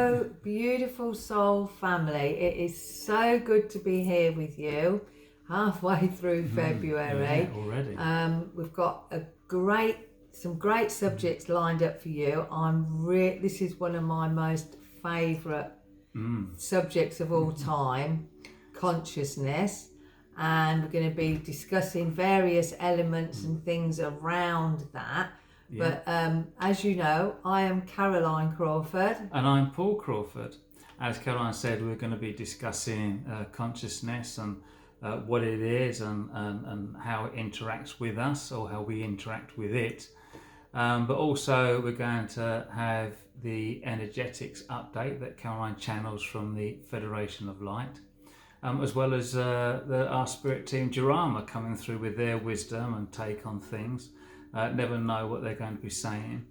Hello, beautiful soul family. It is so good to be here with you halfway through February. Yeah, already. We've got some great subjects lined up for you. This is one of my most favourite subjects of all time, consciousness. And we're going to be discussing various elements and things around that. Yeah. But as you know, I am Caroline Crawford. And I'm Paul Crawford. As Caroline said, we're going to be discussing consciousness and what it is and how it interacts with us, or how we interact with it. But also we're going to have the energetics update that Caroline channels from the Federation of Light, as well as our spirit team Jarama coming through with their wisdom and take on things. Never know what they're going to be saying,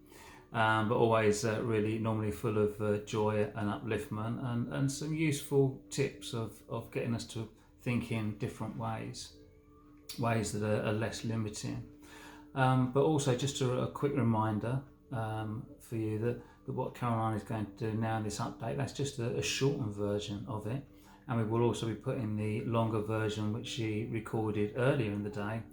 but always really normally full of joy and upliftment and some useful tips of getting us to think in different ways that are less limiting. But also just a quick reminder for you that what Caroline is going to do now in this update, that's just a shortened version of it, and we will also be putting the longer version which she recorded earlier in the day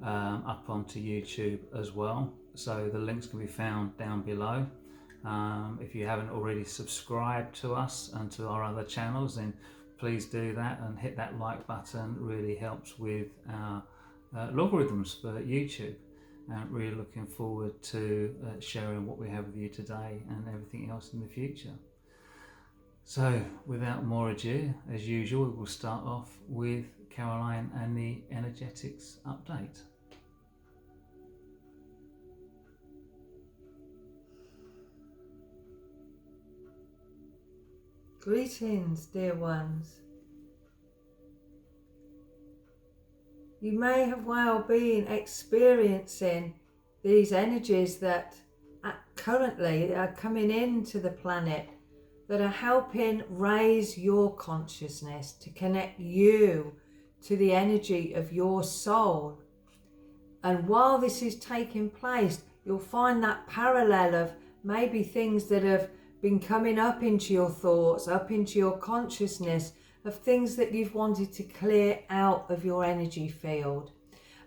up onto YouTube as well. So the links can be found down below. If you haven't already subscribed to us and to our other channels, then please do that and hit that like button. It really helps with our logarithms for YouTube. Really looking forward to sharing what we have with you today and everything else in the future. So without more ado, as usual, we will start off with Caroline and the energetics update. Greetings, dear ones. You may have well been experiencing these energies that currently are coming into the planet, that are helping raise your consciousness to connect you to the energy of your soul. And while this is taking place, you'll find that parallel of maybe things that have been coming up into your thoughts, up into your consciousness, of things that you've wanted to clear out of your energy field.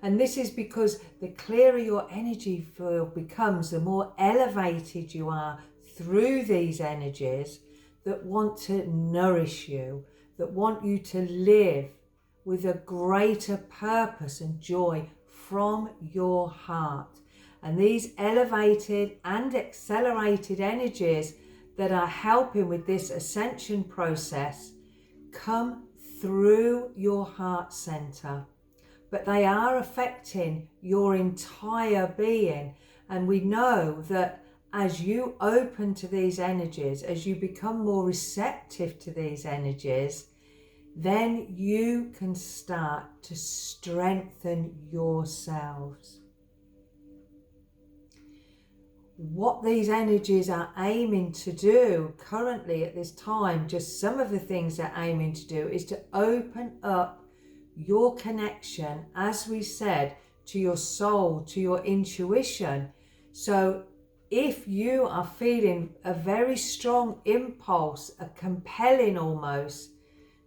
And this is because the clearer your energy field becomes, the more elevated you are through these energies that want to nourish you, that want you to live with a greater purpose and joy from your heart. And these elevated and accelerated energies that are helping with this ascension process come through your heart center, but they are affecting your entire being. And we know that as you open to these energies, as you become more receptive to these energies, then you can start to strengthen yourselves. What these energies are aiming to do currently at this time, just some of the things they're aiming to do, is to open up your connection, as we said, to your soul, to your intuition. So if you are feeling a very strong impulse, a compelling almost,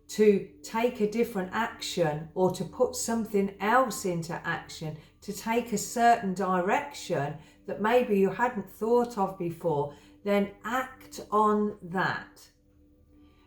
to take a different action or to put something else into action, to take a certain direction that maybe you hadn't thought of before, then act on that.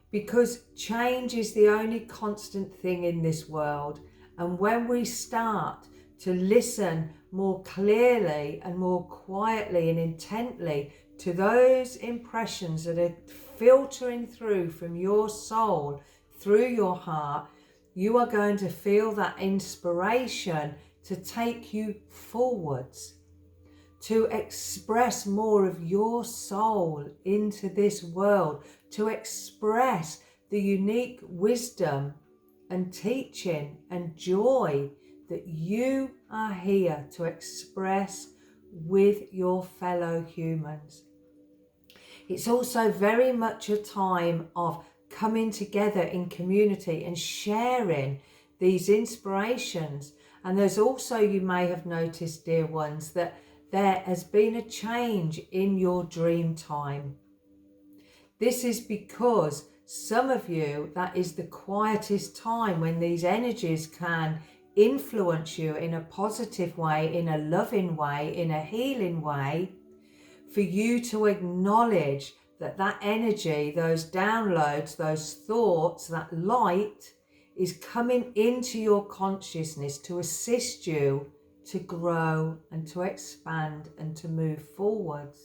Because change is the only constant thing in this world. And when we start to listen more clearly and more quietly and intently to those impressions that are filtering through from your soul, through your heart, you are going to feel that inspiration to take you forwards, to express more of your soul into this world, to express the unique wisdom and teaching and joy that you are here to express with your fellow humans. It's also very much a time of coming together in community and sharing these inspirations. And there's also, you may have noticed, dear ones, that there has been a change in your dream time. This is because some of you, that is the quietest time when these energies can influence you in a positive way, in a loving way, in a healing way, for you to acknowledge that that energy, those downloads, those thoughts, that light is coming into your consciousness to assist you to grow and to expand and to move forwards.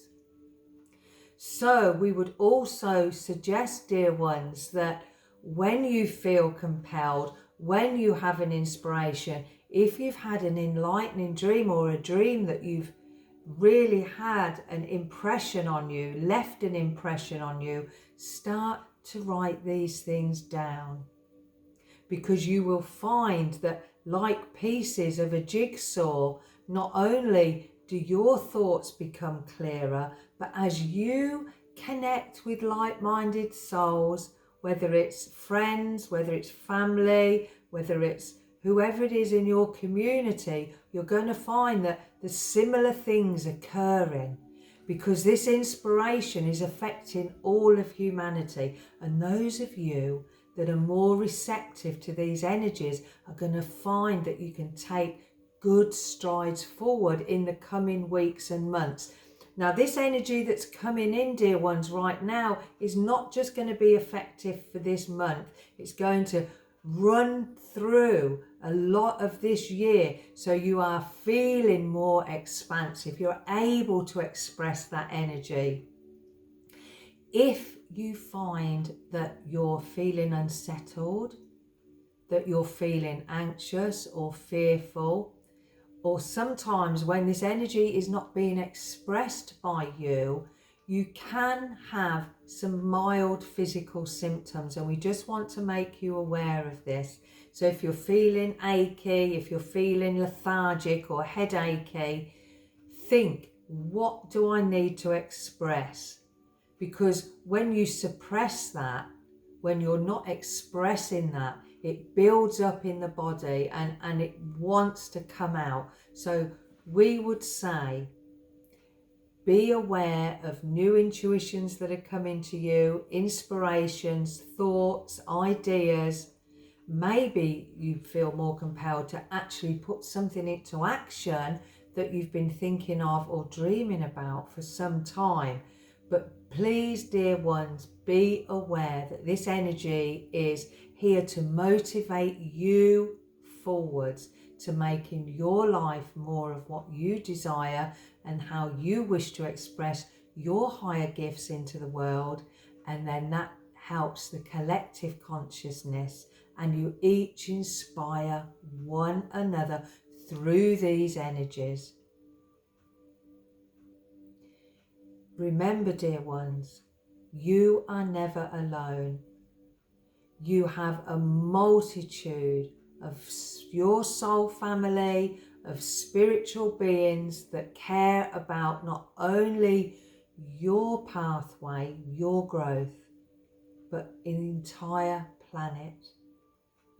So we would also suggest, dear ones, that when you feel compelled, when you have an inspiration, if you've had an enlightening dream or a dream that you've really had an impression on you, left an impression on you, start to write these things down. Because you will find that, like pieces of a jigsaw, not only do your thoughts become clearer, but as you connect with like-minded souls, whether it's friends, whether it's family, whether it's whoever it is in your community, you're going to find that there's similar things occurring, because this inspiration is affecting all of humanity. And those of you that are more receptive to these energies are going to find that you can take good strides forward in the coming weeks and months. Now, this energy that's coming in, dear ones, right now is not just going to be effective for this month. It's going to run through a lot of this year, so you are feeling more expansive. You're able to express that energy. If you find that you're feeling unsettled, that you're feeling anxious or fearful, or sometimes when this energy is not being expressed by you, you can have some mild physical symptoms, and we just want to make you aware of this. So if you're feeling achy, if you're feeling lethargic or headachy, think, what do I need to express? Because when you suppress that, when you're not expressing that, it builds up in the body and it wants to come out. So we would say, be aware of new intuitions that are coming to you, inspirations, thoughts, ideas. Maybe you feel more compelled to actually put something into action that you've been thinking of or dreaming about for some time. But please, dear ones, be aware that this energy is here to motivate you forwards, to making your life more of what you desire and how you wish to express your higher gifts into the world. And then that helps the collective consciousness, and you each inspire one another through these energies. Remember, dear ones, you are never alone. You have a multitude of your soul family, of spiritual beings that care about not only your pathway, your growth, but in the entire planet,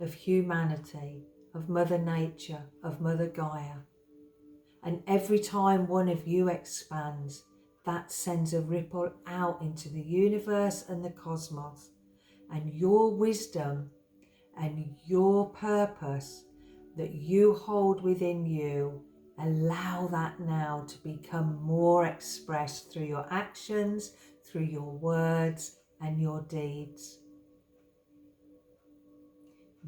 of humanity, of Mother Nature, of Mother Gaia. And every time one of you expands, that sends a ripple out into the universe and the cosmos. And your wisdom and your purpose that you hold within you, allow that now to become more expressed through your actions, through your words and your deeds.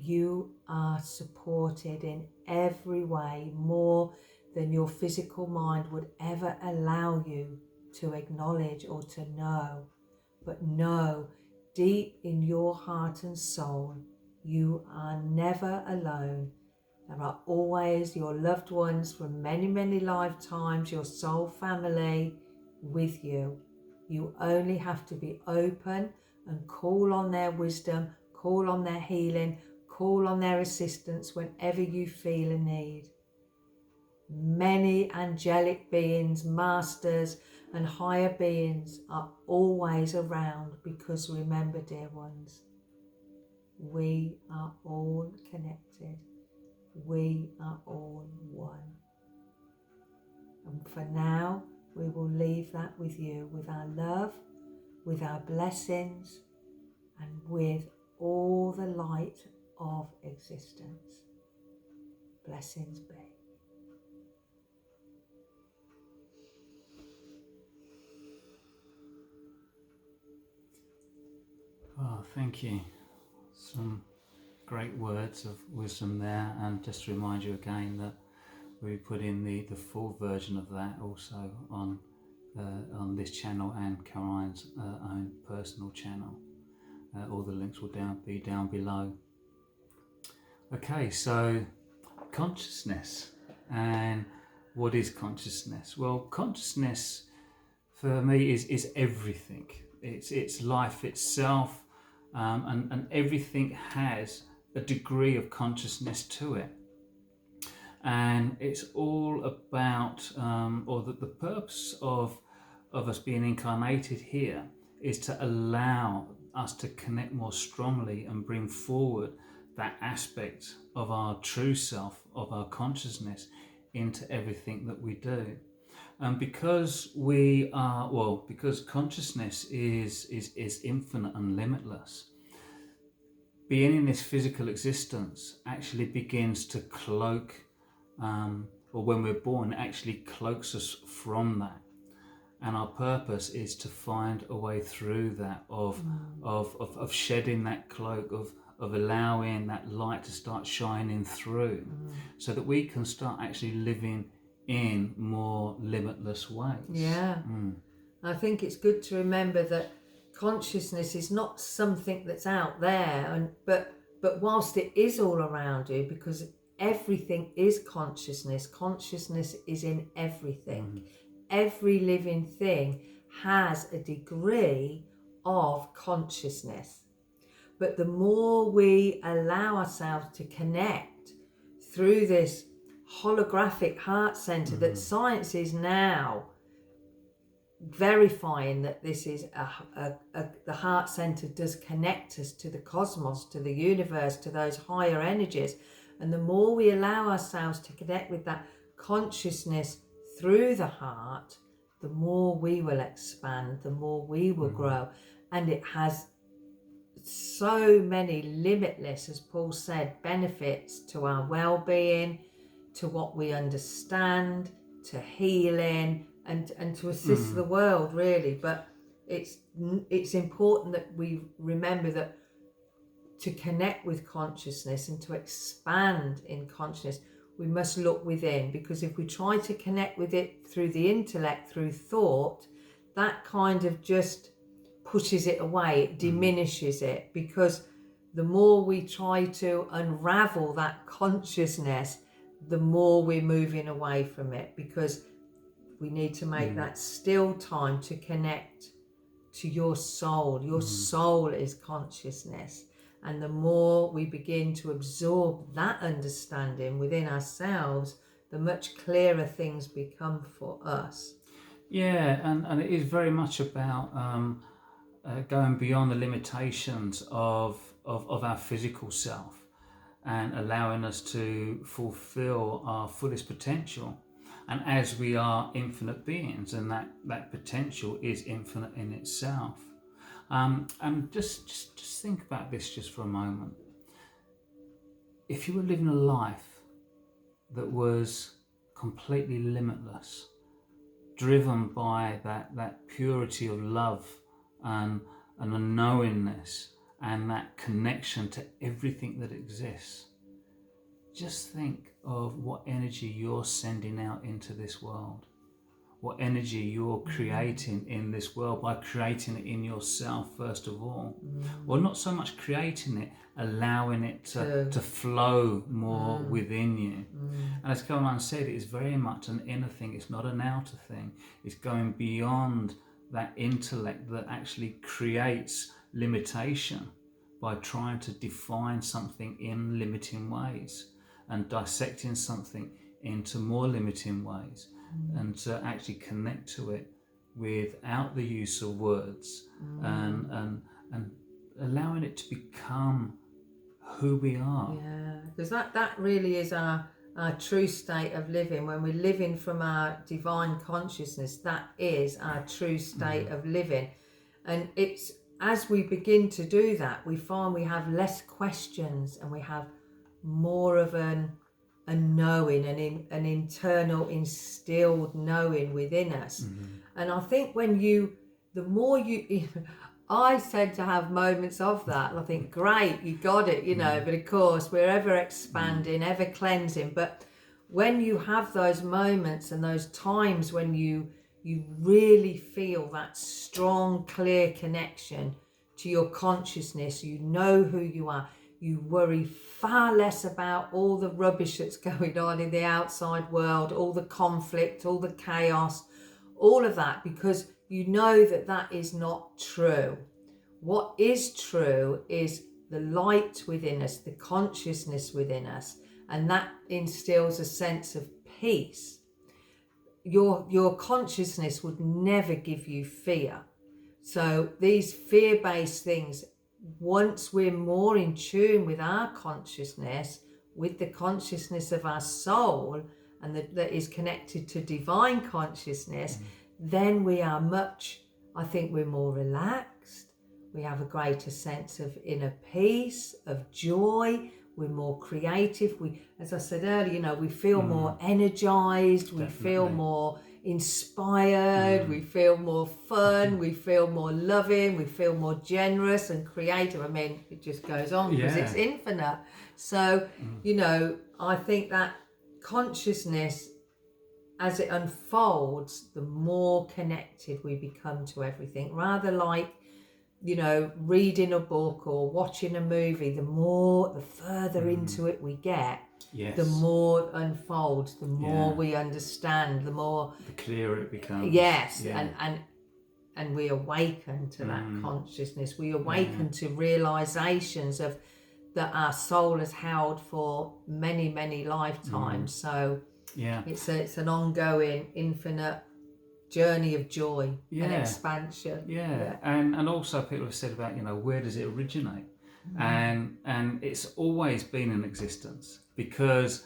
You are supported in every way, more than your physical mind would ever allow you to acknowledge or to know. But know, deep in your heart and soul, you are never alone. There are always your loved ones from many, many lifetimes, your soul family with you. You only have to be open and call on their wisdom, call on their healing, call on their assistance whenever you feel a need. Many angelic beings, masters and higher beings are always around, because remember, dear ones, we are all connected. We are all one. And for now, we will leave that with you, with our love, with our blessings, and with all the light of existence. Blessings be. Oh, thank you. Some great words of wisdom there, and just to remind you again that we put in the full version of that also on this channel and Caroline's own personal channel. All the links will be down below. Okay, so consciousness. And what is consciousness? Well, consciousness for me is everything. It's life itself, and everything has a degree of consciousness to it. And it's all about, or the purpose of us being incarnated here is to allow us to connect more strongly and bring forward that aspect of our true self, of our consciousness, into everything that we do. And because because consciousness is infinite and limitless, being in this physical existence actually begins to cloak, or when we're born, it actually cloaks us from that. And our purpose is to find a way through that, of shedding that cloak, of allowing that light to start shining through, so that we can start actually living in more limitless ways. Yeah. I think it's good to remember that consciousness is not something that's out there, but whilst it is all around you, because everything is consciousness. Consciousness is in everything. Every living thing has a degree of consciousness. But the more we allow ourselves to connect through this holographic heart center that science is now verifying that this is the heart center does connect us to the cosmos, to the universe, to those higher energies. And the more we allow ourselves to connect with that consciousness through the heart, the more we will expand, the more we will grow. And it has so many limitless, as Paul said, benefits to our well-being, to what we understand, to healing, and to assist the world, really. But it's important that we remember that to connect with consciousness and to expand in consciousness, we must look within, because if we try to connect with it through the intellect, through thought, that kind of just pushes it away, it diminishes it, because the more we try to unravel that consciousness, the more we're moving away from it, because we need to make that still time to connect to your soul. Your soul is consciousness. And the more we begin to absorb that understanding within ourselves, the much clearer things become for us. Yeah, and it is very much about going beyond the limitations of our physical self and allowing us to fulfill our fullest potential. And as we are infinite beings, and that potential is infinite in itself. And just think about this just for a moment. If you were living a life that was completely limitless, driven by that purity of love and a knowingness and that connection to everything that exists, just think of what energy you're sending out into this world, what energy you're creating in this world by creating it in yourself first of all. Well, not so much creating it, allowing it to flow more within you. And as Caroline said, it is very much an inner thing, it's not an outer thing. It's going beyond that intellect that actually creates limitation by trying to define something in limiting ways and dissecting something into more limiting ways, and to actually connect to it without the use of words, and allowing it to become who we are. Yeah, because that really is our true state of living. When we're living from our divine consciousness, that is our true state of living. And it's as we begin to do that, we find we have less questions and we have more of a knowing, an internal instilled knowing within us. And I think the more you I tend to have moments of that, and I think, great, you got it, but of course we're ever expanding, ever cleansing. But when you have those moments and those times when you really feel that strong, clear connection to your consciousness, you know who you are, you worry far less about all the rubbish that's going on in the outside world, all the conflict, all the chaos, all of that, because you know that is not true. What is true is the light within us, the consciousness within us, and that instills a sense of peace. Your consciousness would never give you fear. So these fear-based things, once we're more in tune with our consciousness, with the consciousness of our soul, and that is connected to divine consciousness, then we are we're more relaxed. We have a greater sense of inner peace, of joy. We're more creative. As I said earlier, we feel more energized. We feel more inspired. We feel more fun. We feel more loving. We feel more generous and creative. I mean, it just goes on because it's infinite. So, I think that consciousness, as it unfolds, the more connected we become to everything. Rather like, reading a book or watching a movie, the further into it we get, the more it unfolds, the more we understand, the clearer it becomes. Yes, and we awaken to that consciousness. We awaken to realizations of that our soul has held for many, many lifetimes. So it's an ongoing, infinite journey of joy and expansion. And also people have said about, where does it originate? And it's always been in existence because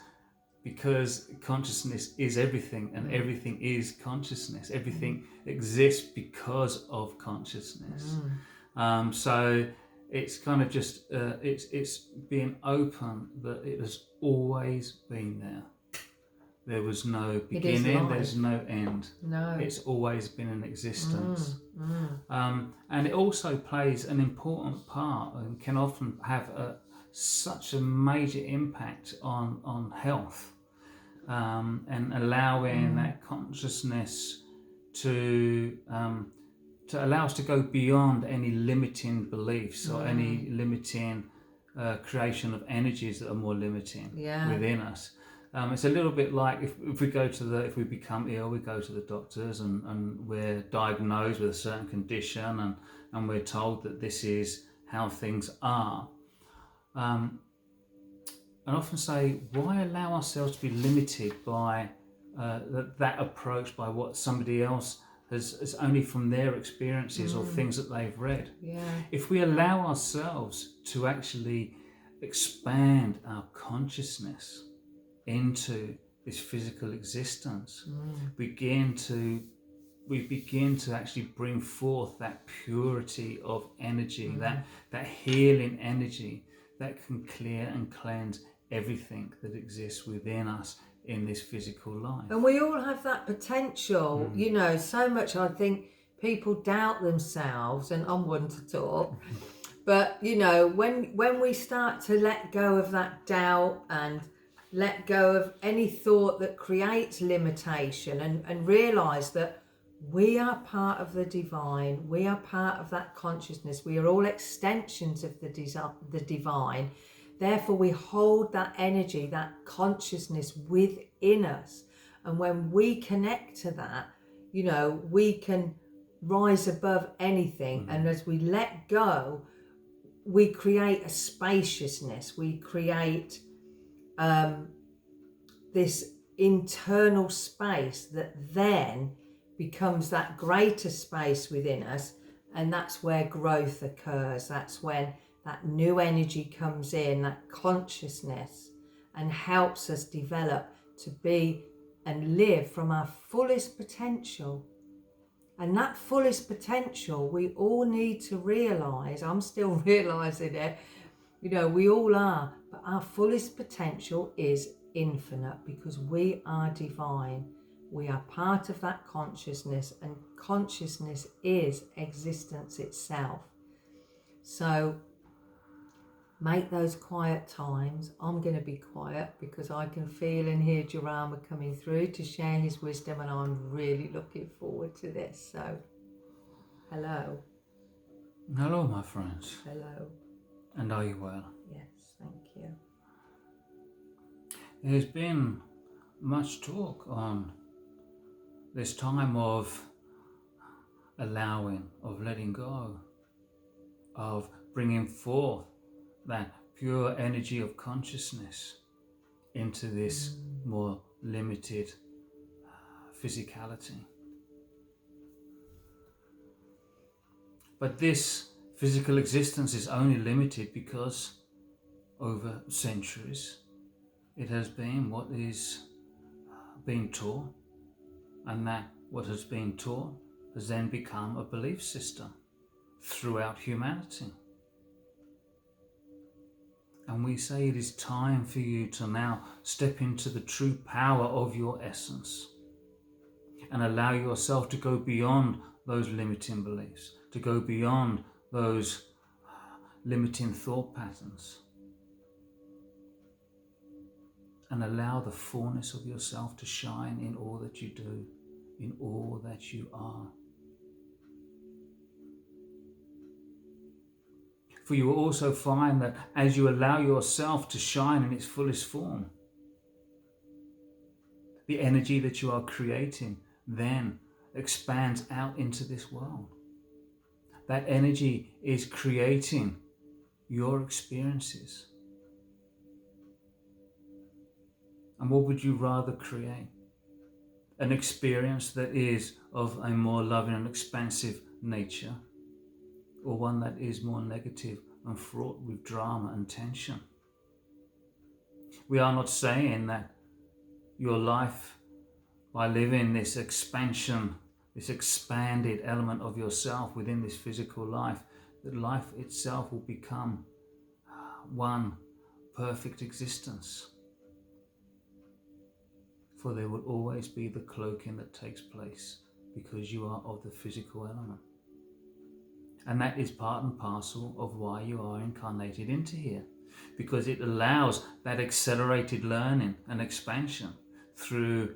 consciousness is everything, and everything is consciousness. Everything exists because of consciousness. So it's kind of just it's being open that it has always been there. There was no beginning, there's no end. No. It's always been in existence. And it also plays an important part and can often have such a major impact on health, and allowing that consciousness to allow us to go beyond any limiting beliefs or any limiting creation of energies that are more limiting within us. It's a little bit like if we become ill, we go to the doctors and we're diagnosed with a certain condition and we're told that this is how things are. I often say, why allow ourselves to be limited by that approach, by what somebody else has only from their experiences or things that they've read? If we allow ourselves to actually expand our consciousness into this physical existence, we begin to actually bring forth that purity of energy, that healing energy that can clear and cleanse everything that exists within us in this physical life. And we all have that potential, so much. I think people doubt themselves, and I'm one to talk. But when we start to let go of that doubt and let go of any thought that creates limitation, and realize that we are part of the divine, we are part of that consciousness, we are all extensions of the divine. Therefore we hold that energy, that consciousness within us, and when we connect to that, we can rise above anything. And as we let go, we create a spaciousness, we create this internal space that then becomes that greater space within us, and that's where growth occurs. That's when that new energy comes in, that consciousness, and helps us develop to be and live from our fullest potential. And that fullest potential, we all need to realise, I'm still realising it, you know, we all are, but our fullest potential is infinite because we are divine. We are part of that consciousness, and consciousness is existence itself. So make those quiet times. I'm going to be quiet because I can feel and hear Jarama coming through to share his wisdom, and I'm really looking forward to this. So, hello. Hello, my friends. Hello. And are you well? Yes, thank you. There's been much talk on this time of allowing, of letting go, of bringing forth that pure energy of consciousness into this more limited physicality. But this physical existence is only limited because over centuries it has been what is being taught, and that what has been taught has then become a belief system throughout humanity. And we say it is time for you to now step into the true power of your essence and allow yourself to go beyond those limiting beliefs, to go beyond those limiting thought patterns, and allow the fullness of yourself to shine in all that you do, in all that you are. For you will also find that as you allow yourself to shine in its fullest form, the energy that you are creating then expands out into this world. That energy is creating your experiences. And what would you rather create? An experience that is of a more loving and expansive nature, or one that is more negative and fraught with drama and tension? We are not saying that your life, by living this expansion, this expanded element of yourself within this physical life, that life itself will become one perfect existence. For there will always be the cloaking that takes place because you are of the physical element. And that is part and parcel of why you are incarnated into here, because it allows that accelerated learning and expansion through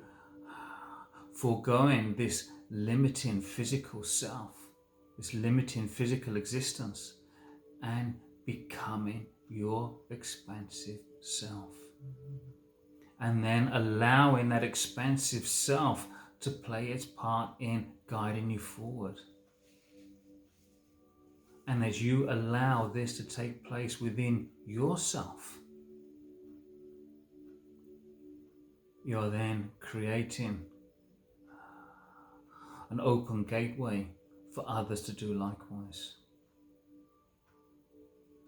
foregoing this limiting physical self, this limiting physical existence, and becoming your expansive self. And then allowing that expansive self to play its part in guiding you forward. And as you allow this to take place within yourself, you're then creating an open gateway for others to do likewise.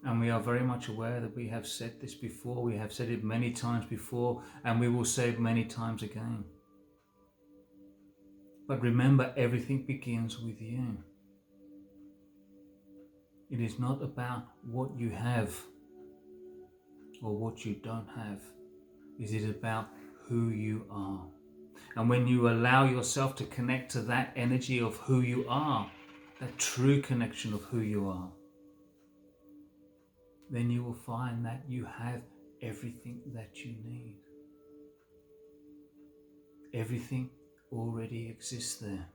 And we are very much aware that we have said this before, we have said it many times before, and we will say it many times again. But remember, everything begins with you. It is not about what you have or what you don't have. It is about who you are. And when you allow yourself to connect to that energy of who you are, that true connection of who you are, then you will find that you have everything that you need. Everything already exists there.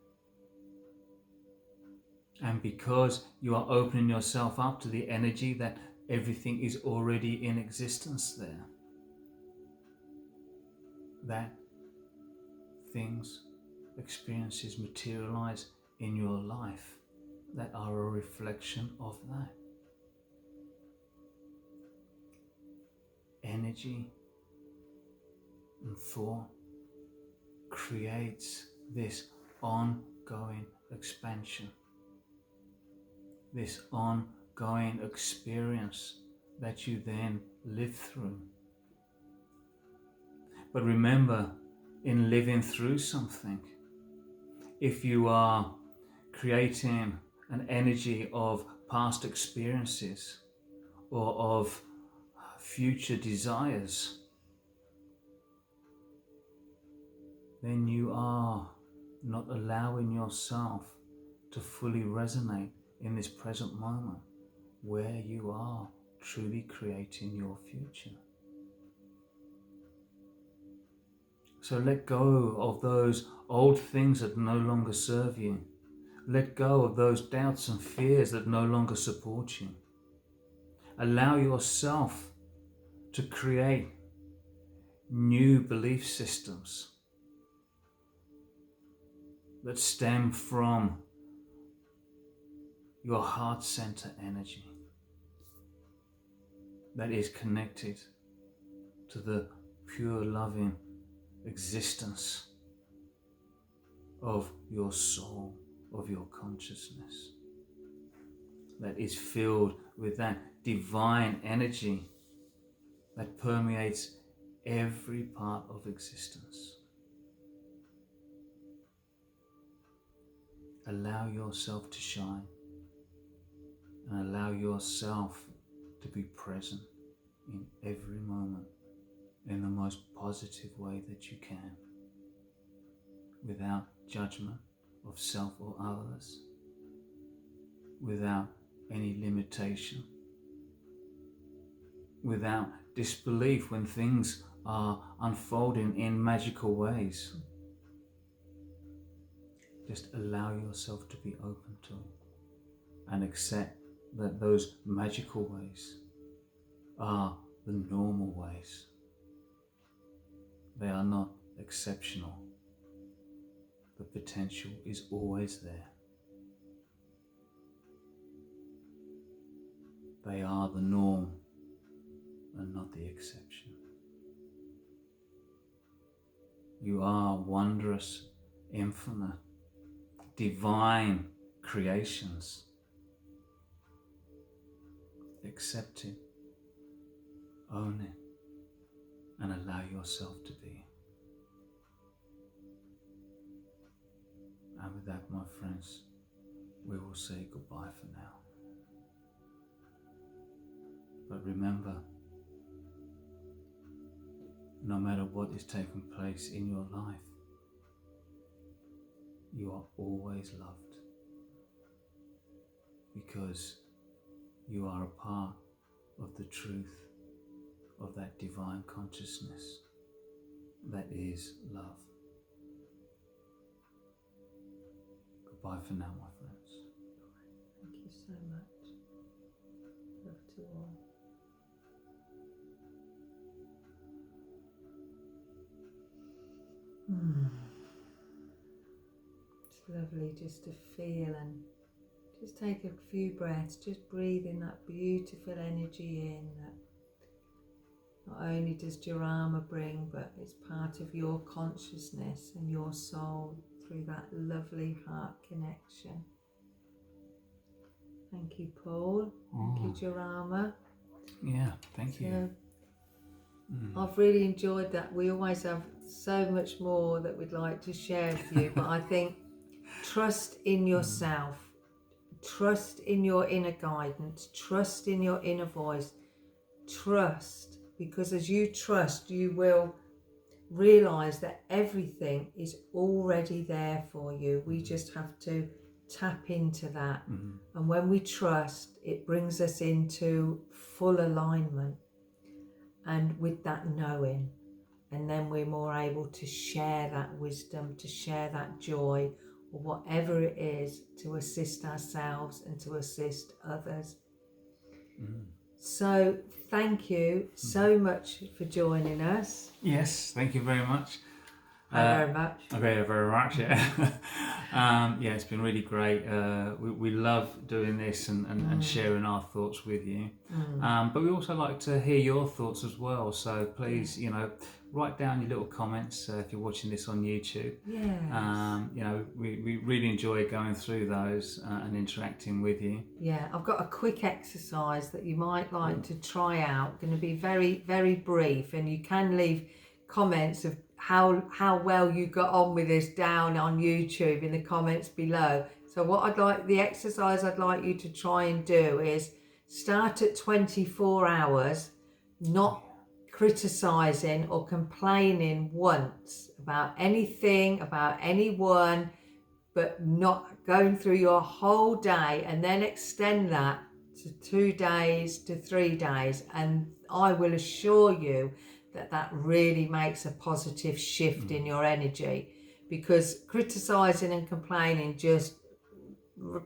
And because you are opening yourself up to the energy that everything is already in existence there, that things, experiences materialize in your life that are a reflection of that. Energy and thought creates this ongoing expansion, this ongoing experience that you then live through. But remember, in living through something, if you are creating an energy of past experiences or of future desires, then you are not allowing yourself to fully resonate in this present moment where you are truly creating your future. So let go of those old things that no longer serve you. Let go of those doubts and fears that no longer support you. Allow yourself to create new belief systems that stem from your heart center energy that is connected to the pure loving existence of your soul, of your consciousness, that is filled with that divine energy that permeates every part of existence. Allow yourself to shine and allow yourself to be present in every moment in the most positive way that you can, without judgment of self or others, without any limitation, without disbelief when things are unfolding in magical ways. Just allow yourself to be open to it and accept that those magical ways are the normal ways. They are not exceptional. The potential is always there. They are the norm and not the exception. You are wondrous, infinite, divine creations. Accept it, own it, and allow yourself to be. And with that, my friends, we will say goodbye for now. But remember, no matter what is taking place in your life, you are always loved, because you are a part of the truth of that divine consciousness that is love. Goodbye for now, my friends. Thank you so much. Love to all. It's lovely just to feel and just take a few breaths, just breathing that beautiful energy in that not only does Jarama bring, but it's part of your consciousness and your soul through that lovely heart connection. Thank you, Paul. Thank you, Jarama. Yeah, thank you. I've really enjoyed that. We always have so much more that we'd like to share with you, but I think trust in yourself, trust in your inner guidance, trust in your inner voice, trust, because as you trust, you will realize that everything is already there for you. We just have to tap into that. And when we trust, it brings us into full alignment and with that knowing, and then we're more able to share that wisdom, to share that joy, or whatever it is, to assist ourselves and to assist others. So thank you so much for joining us. Yes, thank you very much. Very much. Very, very much, yeah. Yeah, it's been really great. We love doing this and sharing our thoughts with you. But we also like to hear your thoughts as well. So please, write down your little comments if you're watching this on YouTube. Yes. We really enjoy going through those and interacting with you. Yeah, I've got a quick exercise that you might like to try out. Going to be very, very brief, and you can leave comments of how well you got on with this down on YouTube in the comments below. So the exercise I'd like you to try and do is start at 24 hours, not criticizing or complaining once about anything, about anyone, but not going through your whole day, and then extend that to 2 days to 3 days. And I will assure you that that really makes a positive shift in your energy, because criticizing and complaining just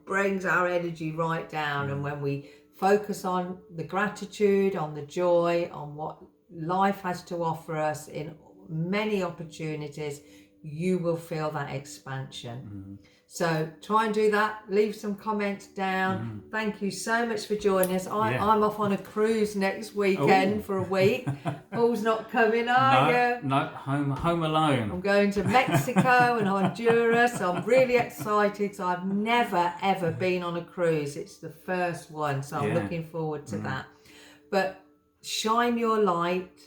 brings our energy right down. And when we focus on the gratitude, on the joy, on what life has to offer us in many opportunities, you will feel that expansion. So try and do that. Leave some comments down. Thank you so much for joining us. I'm off on a cruise next weekend for a week. Paul's not coming, are you? No, home alone. I'm going to Mexico and Honduras. I'm really excited. So I've never ever been on a cruise. It's the first one, so I'm looking forward to that. But shine your light,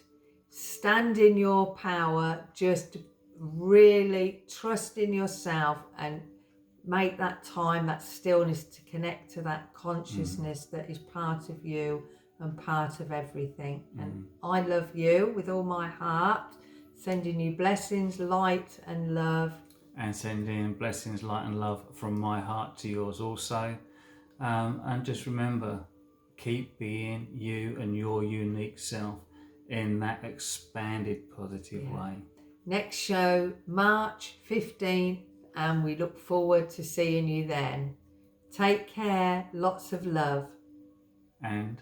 stand in your power, just really trust in yourself and make that time, that stillness, to connect to that consciousness that is part of you and part of everything. And I love you with all my heart, sending you blessings, light and love. And sending blessings, light and love from my heart to yours also. And just remember, keep being you and your unique self in that expanded positive way. Next show, March 15th, and we look forward to seeing you then. Take care, lots of love. And